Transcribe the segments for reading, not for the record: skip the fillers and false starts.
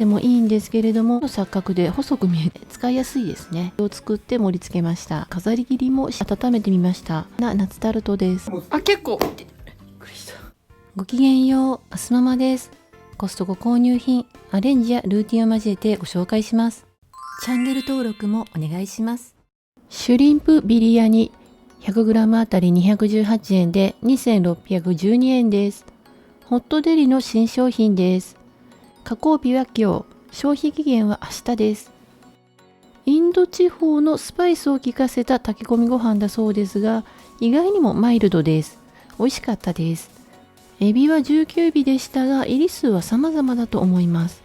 でもいいんですけれども、錯覚で細く見えて使いやすいですね。を作って盛り付けました。飾り切りも温めてみました。夏タルトです。あ、結構。びっくりした。ごきげんよう、アスママです。コストコ購入品、アレンジやルーティンを交えてご紹介します。チャンネル登録もお願いします。シュリンプビリヤニ 100g あたり218円で2612円です。ホットデリの新商品です。加工日は今日、消費期限は明日です。インド地方のスパイスを効かせた炊き込みご飯だそうですが、意外にもマイルドです。美味しかったです。エビは19尾でしたが、入り数は様々だと思います。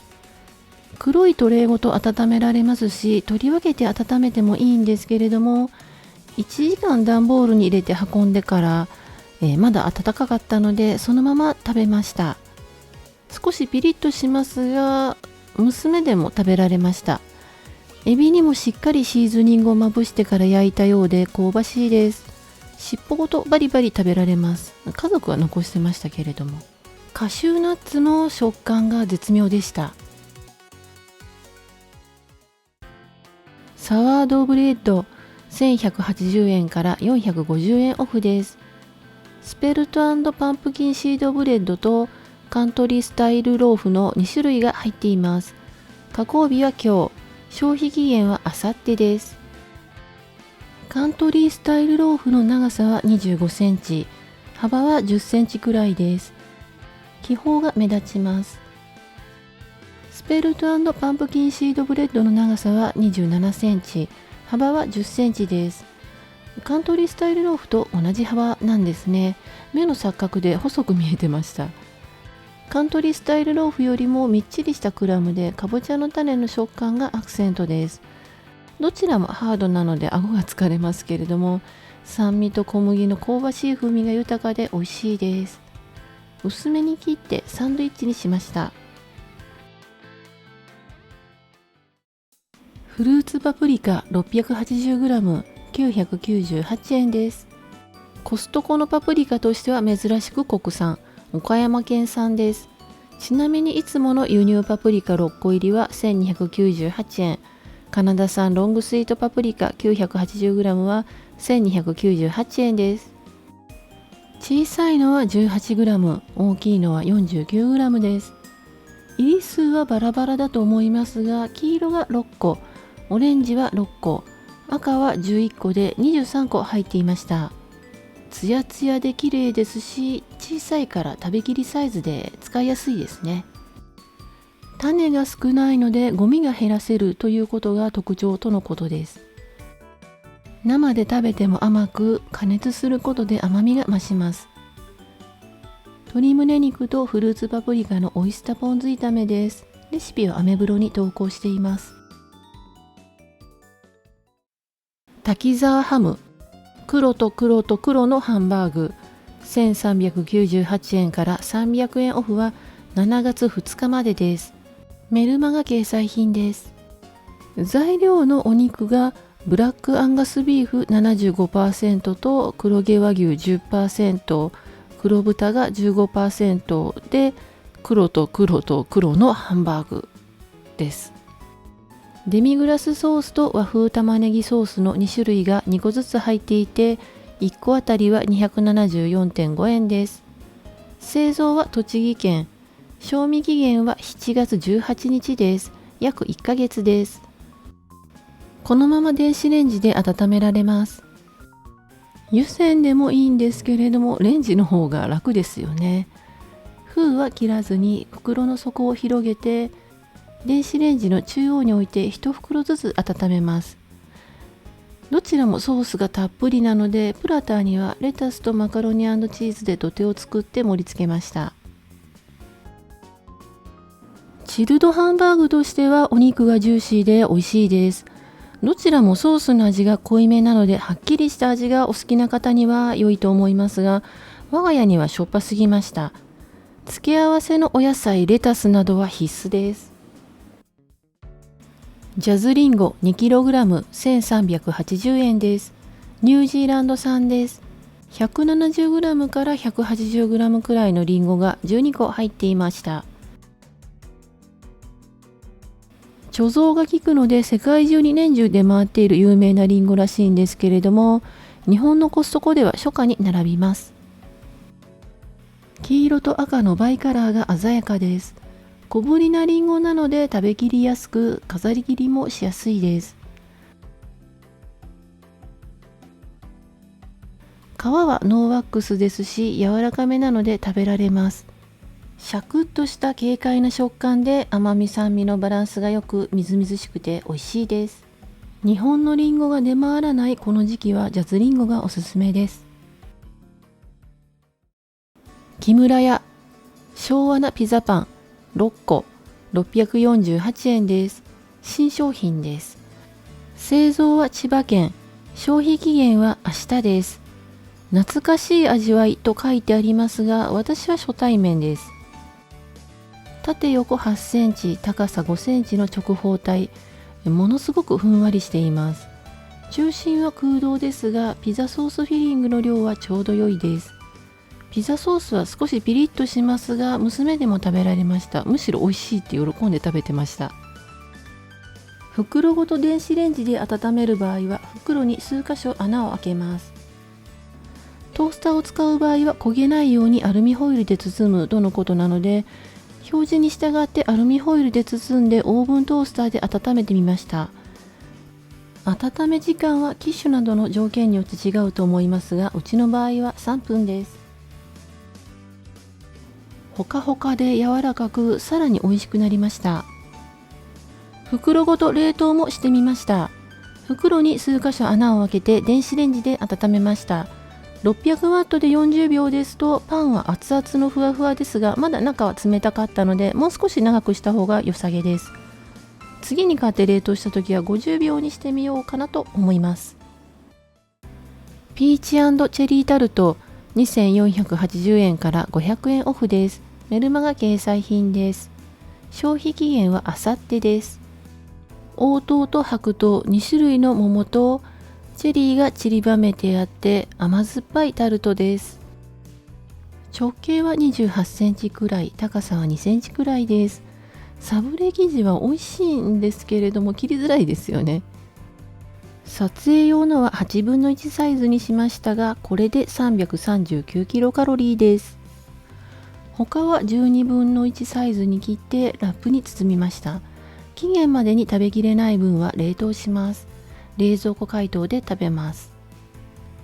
黒いトレーごと温められますし、取り分けて温めてもいいんですけれども、1時間段ボールに入れて運んでから、まだ温かかったので、そのまま食べました。少しピリッとしますが、娘でも食べられました。エビにもしっかりシーズニングをまぶしてから焼いたようで香ばしいです。尻尾ごとバリバリ食べられます。家族は残してましたけれども。カシューナッツの食感が絶妙でした。サワードブレッド1180円から450円オフです。スペルト&パンプキンシードブレッドとカントリースタイルローフの2種類が入っています。加工日は今日、消費期限は明後日です。カントリースタイルローフの長さは25センチ、幅は10センチくらいです。気泡が目立ちます。スペルト&パンプキンシードブレッドの長さは27センチ、幅は10センチです。カントリースタイルローフと同じ幅なんですね。目の錯覚で細く見えてました。カントリースタイルローフよりもみっちりしたクラムでかぼちゃの種の食感がアクセントです。どちらもハードなので顎が疲れますけれども、酸味と小麦の香ばしい風味が豊かで美味しいです。薄めに切ってサンドイッチにしました。フルーツパプリカ 680g 998円です。コストコのパプリカとしては珍しく国産、岡山県産です。ちなみにいつもの輸入パプリカ6個入りは1298円、カナダ産ロングスイートパプリカ 980g は1298円です。小さいのは 18g、大きいのは 49g です。入り数はバラバラだと思いますが、黄色が6個、オレンジは6個、赤は11個で23個入っていました。ツヤツヤで綺麗ですし、小さいから食べきりサイズで使いやすいですね。種が少ないのでゴミが減らせるということが特徴とのことです。生で食べても甘く、加熱することで甘みが増します。鶏胸肉とフルーツパプリカのオイスターポン酢炒めです。レシピはアメブロに投稿しています。滝沢ハム黒と黒と黒のハンバーグ1398円から300円オフは7月2日までです。メルマガ掲載品です。材料のお肉がブラックアンガスビーフ 75% と黒毛和牛 10%、黒豚が 15% で黒と黒と黒のハンバーグです。デミグラスソースと和風玉ねぎソースの2種類が2個ずつ入っていて、1個あたりは 274.5 円です。製造は栃木県。賞味期限は7月18日です。約1ヶ月です。このまま電子レンジで温められます。湯煎でもいいんですけれども、レンジの方が楽ですよね。封は切らずに袋の底を広げて、電子レンジの中央に置いて1袋ずつ温めます。どちらもソースがたっぷりなので、プラターにはレタスとマカロニ&チーズで土手を作って盛り付けました。チルドハンバーグとしてはお肉がジューシーで美味しいです。どちらもソースの味が濃いめなので、はっきりした味がお好きな方には良いと思いますが、我が家にはしょっぱすぎました。付け合わせのお野菜、レタスなどは必須です。ジャズリンゴ 2kg 1380円です。ニュージーランド産です。170g から 180g くらいのリンゴが12個入っていました。貯蔵が効くので世界中に年中出回っている有名なリンゴらしいんですけれども、日本のコストコでは初夏に並びます。黄色と赤のバイカラーが鮮やかです。小ぶりなリンゴなので食べきりやすく、飾り切りもしやすいです。皮はノーワックスですし、柔らかめなので食べられます。シャクッとした軽快な食感で甘み酸味のバランスがよく、みずみずしくて美味しいです。日本のリンゴが出回らないこの時期はジャズリンゴがおすすめです。木村屋昭和なピザパン6個648円です。新商品です。製造は千葉県、消費期限は明日です。懐かしい味わいと書いてありますが、私は初対面です。縦横8センチ、高さ5センチの直方体、ものすごくふんわりしています。中心は空洞ですが、ピザソースフィリングの量はちょうど良いです。ピザソースは少しピリッとしますが、娘でも食べられました。むしろ美味しいって喜んで食べてました。袋ごと電子レンジで温める場合は、袋に数箇所穴を開けます。トースターを使う場合は焦げないようにアルミホイルで包むとのことなので、表示に従ってアルミホイルで包んでオーブントースターで温めてみました。温め時間は機種などの条件によって違うと思いますが、うちの場合は3分です。ほかほかで柔らかく、さらに美味しくなりました。袋ごと冷凍もしてみました。袋に数箇所穴を開けて電子レンジで温めました。600ワットで40秒ですと、パンは熱々のふわふわですが、まだ中は冷たかったので、もう少し長くした方が良さげです。次に買って冷凍した時は50秒にしてみようかなと思います。ピーチ&チェリータルト2480円から500円オフです。メルマガ掲載品です。消費期限はあさってです。黄桃と白桃2種類の桃とチェリーが散りばめてあって甘酸っぱいタルトです。直径は28センチくらい、高さは2センチくらいです。サブレ生地は美味しいんですけれども切りづらいですよね。撮影用のは8分の1サイズにしましたが、これで339キロカロリーです。他は12分の1サイズに切ってラップに包みました。期限までに食べきれない分は冷凍します。冷蔵庫解凍で食べます。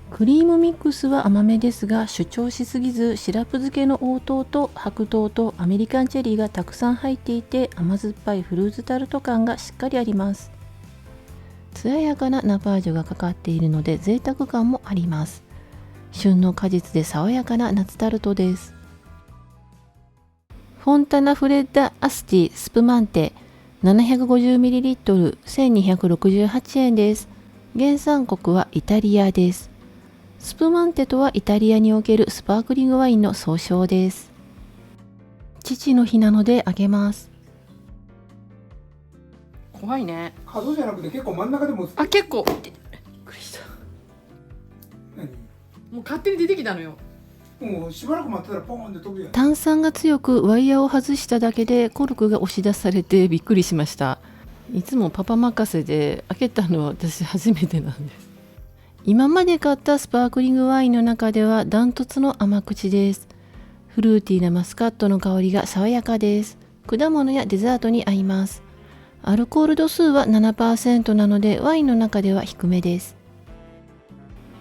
クリームミックスは甘めですが主張しすぎず、シラップ漬けの黄桃と白桃とアメリカンチェリーがたくさん入っていて、甘酸っぱいフルーツタルト感がしっかりあります。艶やかなナパージュがかかっているので贅沢感もあります。旬の果実で爽やかな夏タルトです。フォンタナフレッダアスティスプマンテ 750ml 1268円です。原産国はイタリアです。スプマンテとはイタリアにおけるスパークリングワインの総称です。父の日なのであげます。怖いね。角じゃなくて結構真ん中でも。あ、結構。びっくりした。何？もう勝手に出てきたのよ。もうしばらく待ってたらポーンって飛ぶやん。炭酸が強くワイヤーを外しただけでコルクが押し出されてびっくりしました。いつもパパ任せで開けたのは私初めてなんです。今まで買ったスパークリングワインの中ではダントツの甘口です。フルーティーなマスカットの香りが爽やかです。果物やデザートに合います。アルコール度数は 7% なのでワインの中では低めです。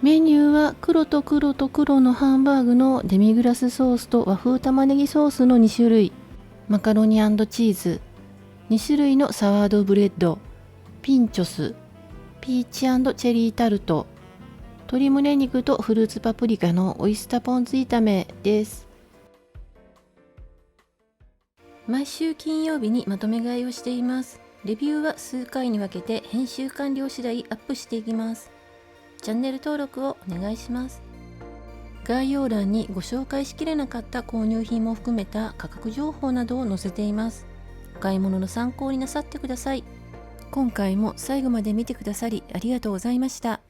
メニューは黒と黒と黒のハンバーグのデミグラスソースと和風玉ねぎソースの2種類、マカロニ&チーズ、2種類のサワードブレッド、ピンチョス、ピーチ&チェリータルト、鶏胸肉とフルーツパプリカのオイスターポン酢炒めです。毎週金曜日にまとめ買いをしています。レビューは数回に分けて編集完了次第アップしていきます。チャンネル登録をお願いします。概要欄にご紹介しきれなかった購入品も含めた価格情報などを載せています。お買い物の参考になさってください。今回も最後まで見てくださりありがとうございました。